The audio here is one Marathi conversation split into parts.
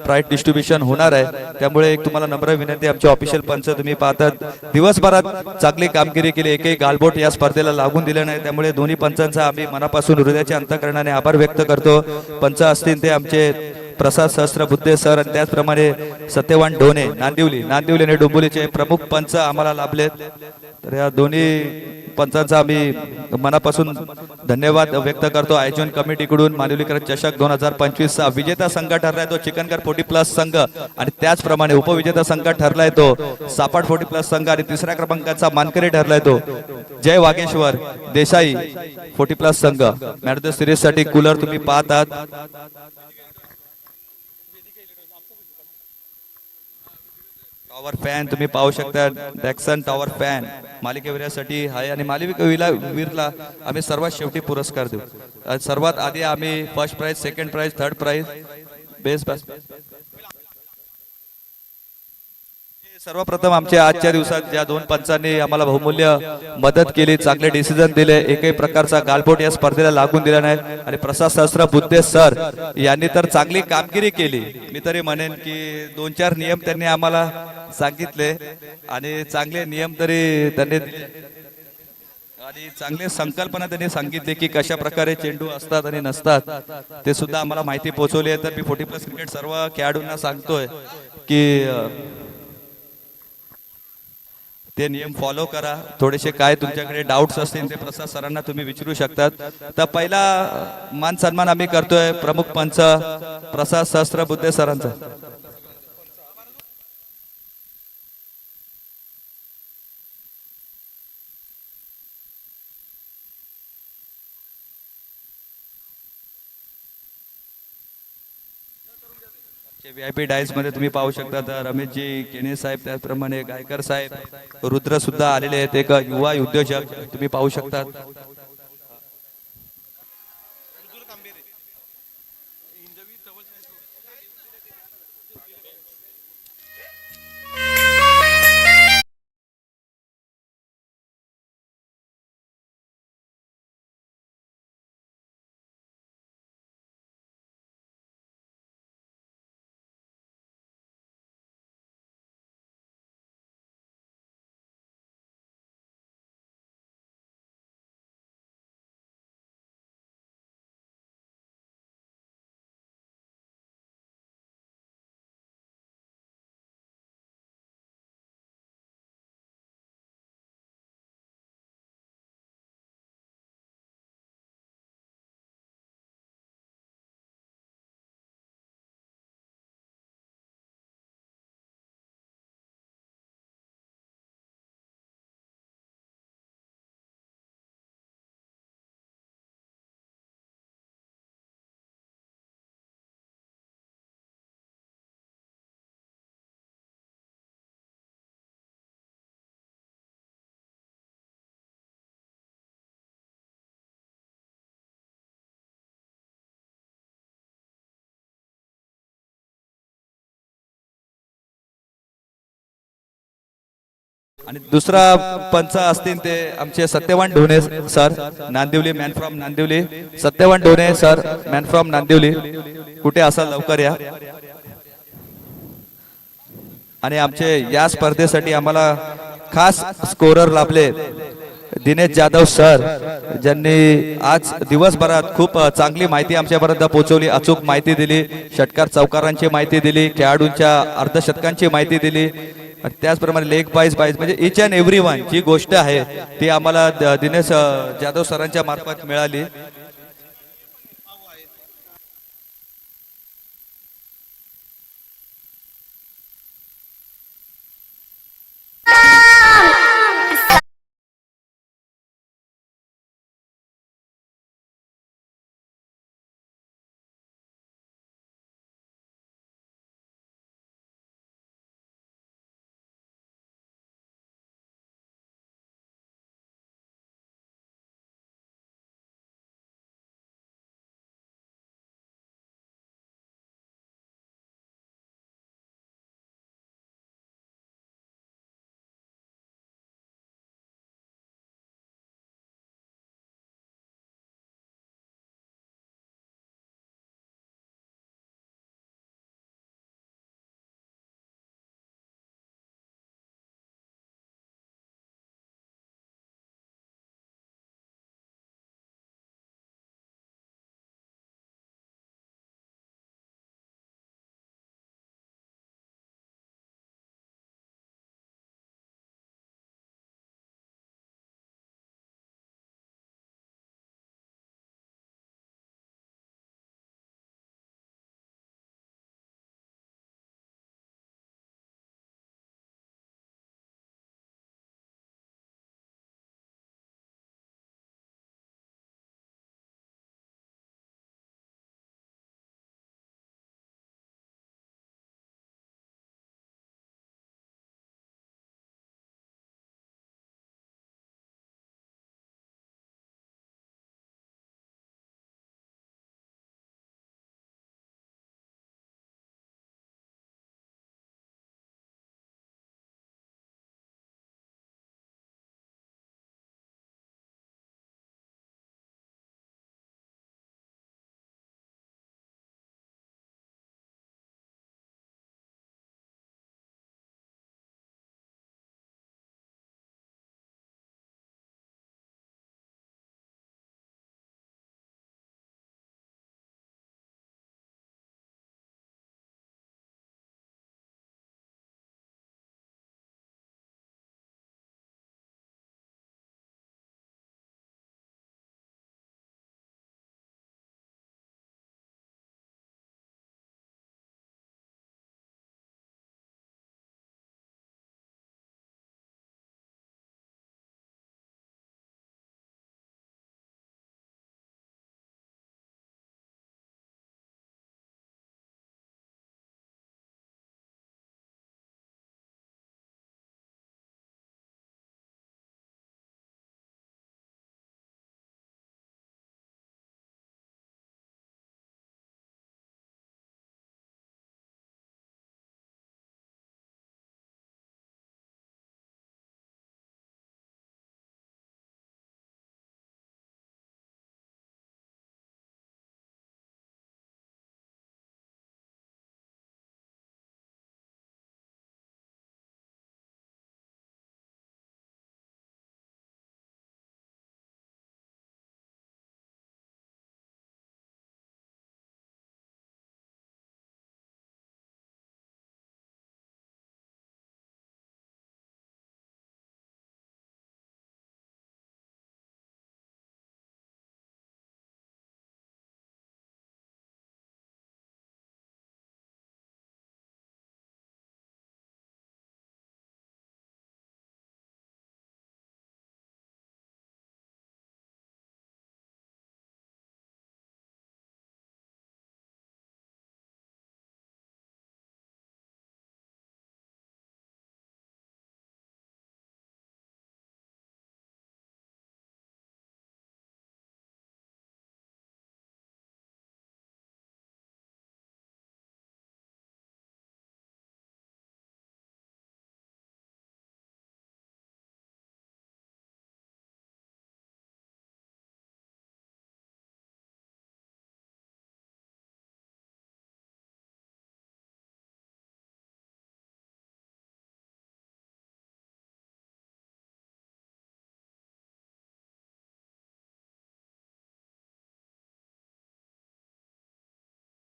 प्राइज डिस्ट्रीब्युशन होणार आहे, त्यामुळे एक तुम्हाला नम्र विनंती, आमचे ऑफिशियल पंच तुम्ही पाहतात दिवसभरात चांगली कामगिरी केली, एकही गालबोट या स्पर्धेला लागून दिलं नाही, त्यामुळे दोन्ही पंचांचा आम्ही मनापासून हृदयाच्या अंतःकरणाने आभार व्यक्त करतो. पंच असतील ते आमचे प्रसाद सहस्त्रबुद्धे सर आणि त्याचप्रमाणे सत्यवान ढोणे नांदिवली आणि डोंबिवलीचे प्रमुख पंच आम्हाला लाभलेत. तर या दोन्ही पंचांचा आम्ही मनापासून धन्यवाद व्यक्त करतो. आयोजन कमिटीकडून मानवलीकर चषक 2025 चा विजेता संघ ठरलाय तो चिकनकर 40+ संघ आणि त्याचप्रमाणे उपविजेता संघ ठरलाय तो सापाट 40+ संघ आणि तिसऱ्या क्रमांकाचा मानकरी ठरलाय तो जय वागेश्वर देसाई 40+ संघ. मॅन ऑफ द सिरीज साठी कूलर तुम्ही पाहतात. टॉवर फॅन तुम्ही पाहू शकता, डॅक्सन टॉवर फॅन मालिकेवीरासाठी आहे आणि मालिकेवीरला आम्ही सर्वात शेवटी पुरस्कार देऊ. सर्वात आधी आम्ही first prize, second prize, third prize, best सर्वप्रथम आमच्या आजच्या दिवसात ज्या दोन पंचांनी आम्हाला बहुमूल्य मदत केली, चांगले डिसिजन दिले, एकही प्रकारचा गालबोट या स्पर्धेला लागून दिला नाही आणि प्रसाद सहस्त्रबुद्धे सर यांनी तर चांगली कामगिरी केली. मी तरी म्हणेन की 2-4 नियम त्यांनी आम्हाला सांगितले आणि चांगले नियम तरी त्यांनी आणि चांगले संकल्पना त्यांनी सांगितले की कशा प्रकारे चेंडू असतात आणि नसतात ते सुद्धा आम्हाला माहिती पोहोचवली आहे. तर मी 40+ क्रिकेट सर्व खेळाडूंना सांगतोय की ते नियम फॉलो करा. थोडेसे काय तुमच्याकडे डाऊट्स असतील ते प्रसाद सरांना तुम्ही विचारू शकतात. तर पहिला मान सन्मान आम्ही करतोय प्रमुख पंच प्रसाद सहस्त्रबुद्धे सरांचा. VIP डायस मध्ये तुम्ही पाहू शकता तर रमेशजी केने साहेब, त्याचप्रमाणे गायकर साहेब, रुद्र सुद्धा आलेले आहेत, एक युवा उद्योजक तुम्ही पाहू शकता. आणि दुसरा पंच असतील ते आमचे Satyawan Dhone sir Nandivali, man from Nandivali. Satyawan Dhone sir man from Nandivali, कुठे असाल लवकर या. आणि आमचे या स्पर्धेसाठी आम्हाला खास स्कोरर लाभले दिनेश जाधव सर, ज्यांनी आज दिवसभरात खूप चांगली माहिती आमच्यापर्यंत पोहोचवली, अचूक माहिती दिली, षटकार चौकारांची माहिती दिली, खेळाडूंच्या अर्धशतकांची माहिती दिली, त्याचप्रमाणे लेग बाईज म्हणजे इच अँड एव्हरी वन जी गोष्ट आहे ती आम्हाला दिनेश जाधव सरांच्या मार्फत मिळाली.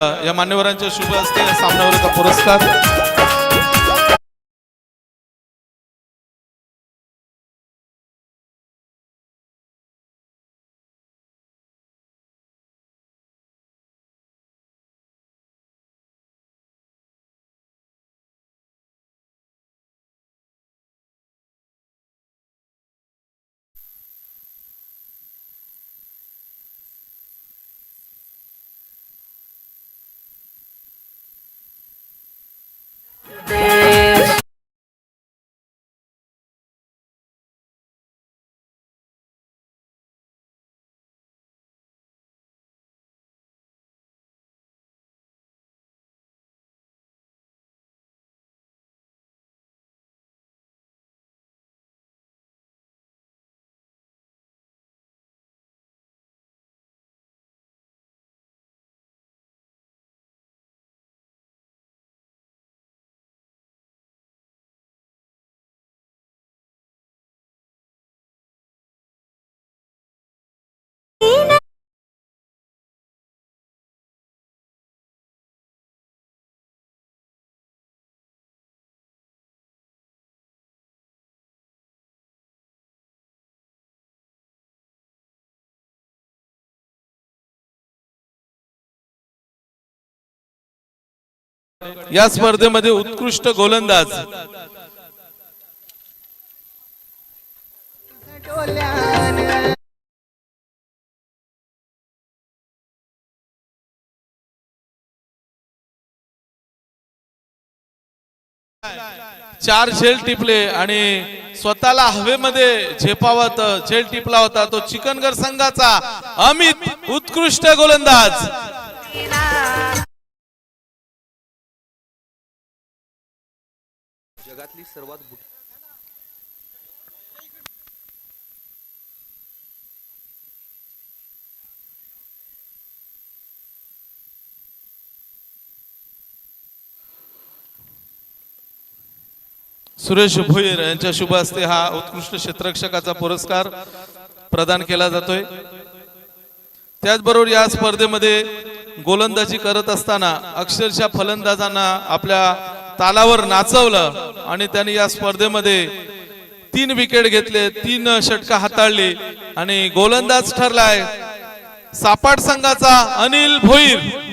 या मान्यवरांच्या शुभ हस्ते सामनावीराचा पुरस्कार। या स्पर्धेमध्ये उत्कृष्ट गोलंदाज चार झेल टिपले आणि स्वतःला हवेमध्ये झेपावत झेल टिपला होता तो चिकनगर संघाचा अमित उत्कृष्ट गोलंदाज। जगातली सर्वात सुरेश भोईर यांच्या शुभ हस्ते हा उत्कृष्ट क्षेत्ररक्षकाचा पुरस्कार प्रदान केला जातोय। त्याचबरोबर या स्पर्धेमध्ये गोलंदाजी करत असताना अक्षरशः फलंदाजांना आपल्या तालावर नाचवलं आणि त्यांनी या स्पर्धेमध्ये 3 विकेट घेतले, 3 षटका हाताळली आणि गोलंदाज ठरलाय सापाट संघाचा अनिल भोईर।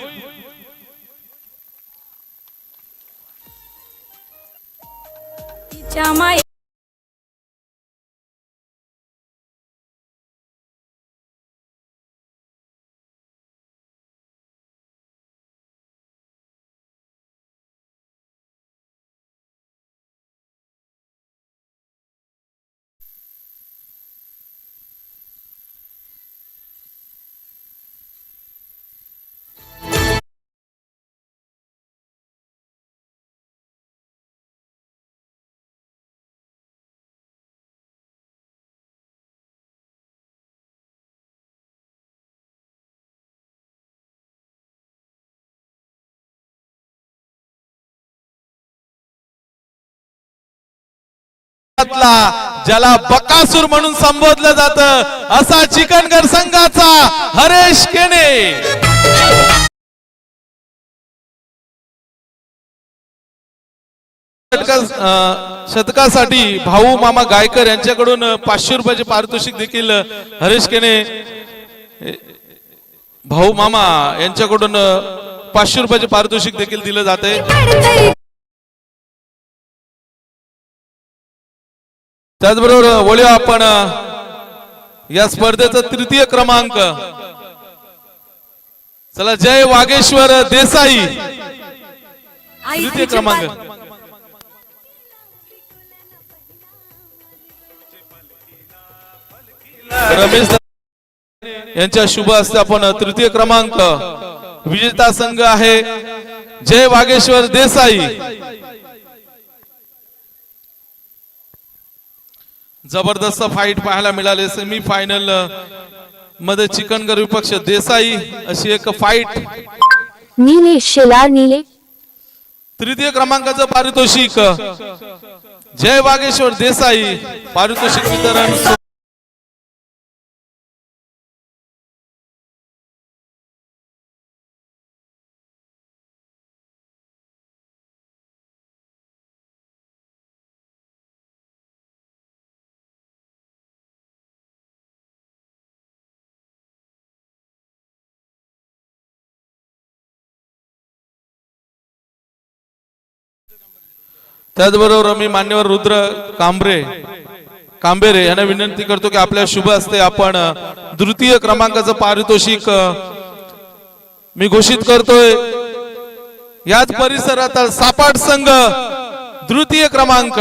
ज्याला बकासूर म्हणून संबोधलं जातं असा चिकनगर संघाचा हरेश केने। शतकासाठी भाऊ मामा गायकर यांच्याकडून 500 रुपयाचे पारितोषिक देखील हरेश केने भाऊ मामा यांच्याकडून 500 रुपयाचे पारितोषिक देखील दिले जाते। त्याचबरोबर वळूया आपण या स्पर्धेचा 3य क्रमांक। चला जय वागेश्वर देसाई 3य क्रमांक। रमेश यांच्या शुभ हस्ते आपण 3य क्रमांक विजेता संघ आहे जय वागेश्वर देसाई। जबरदस्त फाईट पाहायला मिळाले सेमी फायनल मध्ये चिकनगर विपक्ष देसाई अशी एक फाईट। नीले शेलार नीले 3य क्रमांकाचं पारितोषिक जय वागेश्वर देसाई पारितोषिक वितरण। त्याचबरोबर मी मान्यवर रुद्र कांबेरे यांना विनंती करतो की आपल्या शुभ हस्ते आपण द्वितीय क्रमांकाचं पारितोषिक मी घोषित करतोय। याच परिसरात सापाट संघ द्वितीय क्रमांक,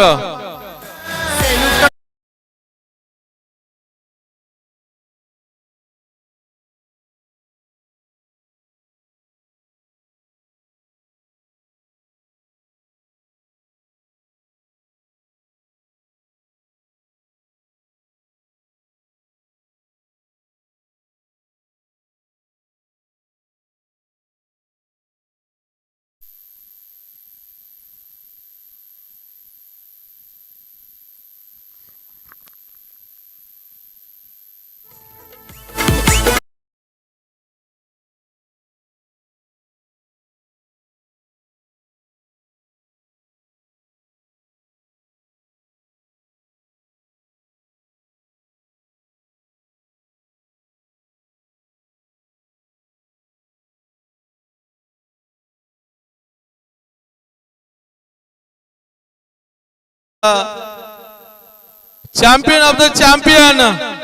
चॅम्पियन ऑफ द चॅम्पियन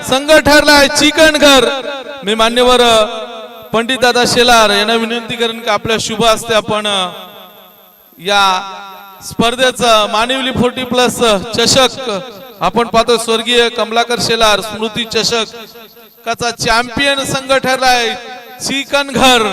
संघ ठरलाय चिकनघर। मी मान्यवर पंडित दादा शेलार यांना विनंती करेन की आपल्या शुभ हस्ते आपण या स्पर्धेचं मानिवली 40+ चषक आपण पाहतो स्वर्गीय कमलाकर शेलार स्मृती चषक काचा चॅम्पियन संघ ठरलाय चिकनघर।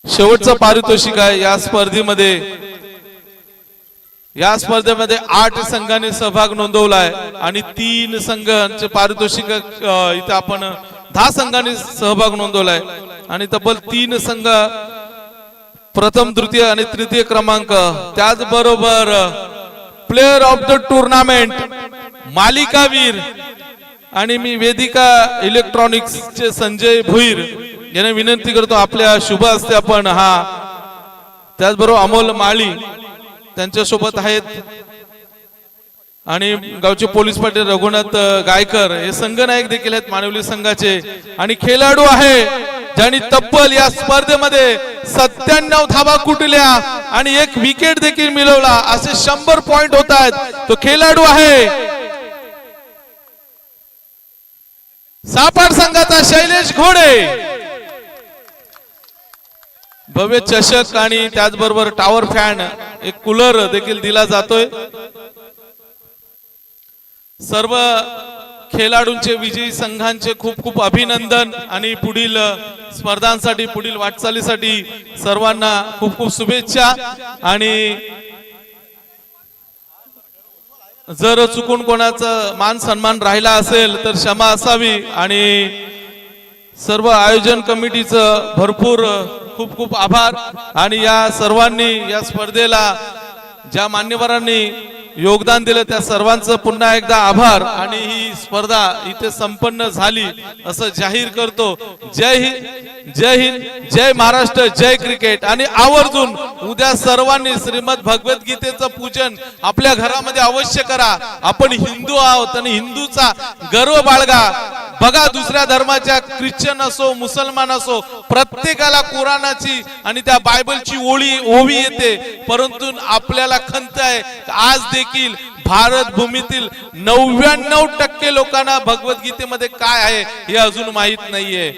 शेवटचं पारितोषिक आहे या स्पर्धेमध्ये 8 संघांनी सहभाग नोंदवलाय आणि 3 संघांचे पारितोषिक इथे आपण 10 संघांनी सहभाग नोंदवलाय आणि तब्बल 3 संघ प्रथम द्वितीय आणि तृतीय क्रमांक। त्याचबरोबर प्लेयर ऑफ द टुर्नामेंट मालिकावीर आणि मी वेदिका इलेक्ट्रॉनिक्सचे संजय भुईर यांना विनंती करतो आपल्या शुभ हस्ते आपण त्याचबरोबर अमोल माळी त्यांच्या सोबत आहेत आणि गावचे पोलीस पाटील रघुनाथ गायकर हे संघनायक देखील आहेत मानवली संघाचे आणि खेळाडू आहे ज्यांनी तब्बल या स्पर्धेमध्ये 97 धावा कुटल्या आणि 1 विकेट देखील मिळवला, असे 100 पॉइंट होत आहेत। तो खेळाडू आहे सापाट संघाचा शैलेश घोडे। भव्य चषक आणि त्याचबरोबर टॉवर फॅन एक कूलर देखील दिला जातोय। सर्व खेळाडूंचे विजयी संघांचे खूप खूप अभिनंदन आणि पुढील स्पर्धांसाठी पुढील वाटचालीसाठी सर्वांना खूप खूप शुभेच्छा। आणि जर चुकून कोणाचा मान सन्मान राहिला असेल तर क्षमा असावी आणि सर्व आयोजन कमिटीचं भरपूर खूप खूप आभार आणि या सर्वांनी या स्पर्धेला ज्या मान्यवरांनी योगदान दिलं त्या सर्वांचं पुन्हा एकदा आभार आणि ही स्पर्धा इथे संपन्न झाली असं जाहीर करतो। जय हिंद, जय हिंद, जय महाराष्ट्र, जय क्रिकेट। आणि आवर्जून उद्या सर्वांनी श्रीमद भगवद्गीतेचं पूजन आपल्या घरामध्ये अवश्य करा। आपण हिंदू आहोत आणि हिंदूचा गर्व बाळगा। बघा दुसऱ्या धर्माच्या ख्रिश्चन असो मुसलमान असो प्रत्येकाला कुराणाची आणि त्या बायबलची ओवी येते, परंतु आपल्याला खंत आहे आज देखील भारत भूमीतील 99% लोकांना भगवद्गीतेमध्ये काय आहे हे अजून माहित नाहीये।